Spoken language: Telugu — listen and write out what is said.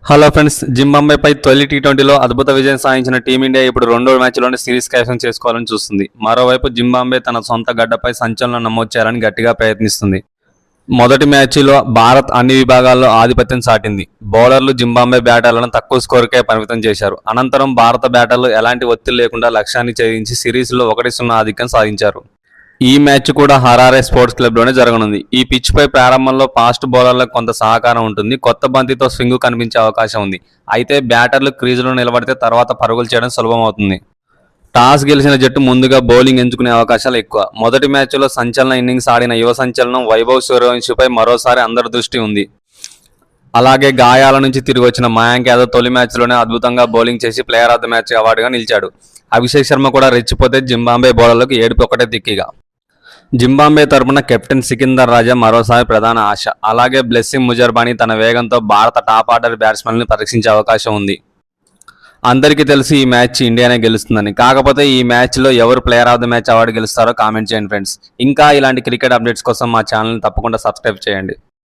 హలో ఫ్రెండ్స్, జింబాబ్వేపై తొలి టీ20లో అద్భుత విజయం సాధించిన టీమిండియా ఇప్పుడు రెండో మ్యాచ్లోనే సిరీస్ కైవసం చేసుకోవాలని చూస్తుంది. మరోవైపు జింబాబ్వే తన సొంత గడ్డపై సంచలనం నమోదు చేయాలని గట్టిగా ప్రయత్నిస్తుంది. మొదటి మ్యాచ్లో భారత్ అన్ని విభాగాల్లో ఆధిపత్యం చాటింది. బౌలర్లు జింబాబ్వే బ్యాటర్లను తక్కువ స్కోరుకే పరిమితం చేశారు. అనంతరం భారత బ్యాటర్లు ఎలాంటి ఒత్తిడి లేకుండా లక్ష్యాన్ని ఛేదించి సిరీస్లో 1-0 ఆధిక్యం సాధించారు. ఈ మ్యాచ్ కూడా హరారే స్పోర్ట్స్ క్లబ్లోనే జరగనుంది. ఈ పిచ్పై ప్రారంభంలో ఫాస్ట్ బౌలర్లకు కొంత సహకారం ఉంటుంది. కొత్త బంతితో స్వింగ్ కనిపించే అవకాశం ఉంది. అయితే బ్యాటర్లు క్రీజులో నిలబడితే తర్వాత పరుగులు చేయడం సులభమవుతుంది. టాస్ గెలిచిన జట్టు ముందుగా బౌలింగ్ ఎంచుకునే అవకాశాలు ఎక్కువ. మొదటి మ్యాచ్లో సంచలన ఇన్నింగ్స్ ఆడిన యువ సంచలనం వైభవ్ సూర్యవంశీపై మరోసారి అందరి దృష్టి ఉంది. అలాగే గాయాల నుంచి తిరిగి వచ్చిన మయాంక్ యాదవ్ తొలి మ్యాచ్లోనే అద్భుతంగా బౌలింగ్ చేసి ప్లేయర్ ఆఫ్ ద మ్యాచ్ అవార్డుగా నిలిచాడు. అభిషేక్ శర్మ కూడా రెచ్చిపోతే జింబాబ్వే బౌలర్లకు ఏడుపు ఒకటే దిక్కిగా. జింబాబ్వే తరపున కెప్టెన్ సికిందర్ రాజా మరోసారి ప్రధాన ఆశ. అలాగే బ్లెస్సింగ్ ముజర్బానీ తన వేగంతో భారత టాప్ ఆర్డర్ బ్యాట్స్మెన్లను పరీక్షించే అవకాశం ఉంది. అందరికీ తెలిసి ఈ మ్యాచ్ ఇండియానే గెలుస్తుందని. కాకపోతే ఈ మ్యాచ్లో ఎవరు player of the match award గెలుస్తారో కామెంట్ చేయండి ఫ్రెండ్స్. ఇంకా ఇలాంటి క్రికెట్ అప్డేట్స్ కోసం మా ఛానల్ని తప్పకుండా సబ్స్క్రైబ్ చేయండి.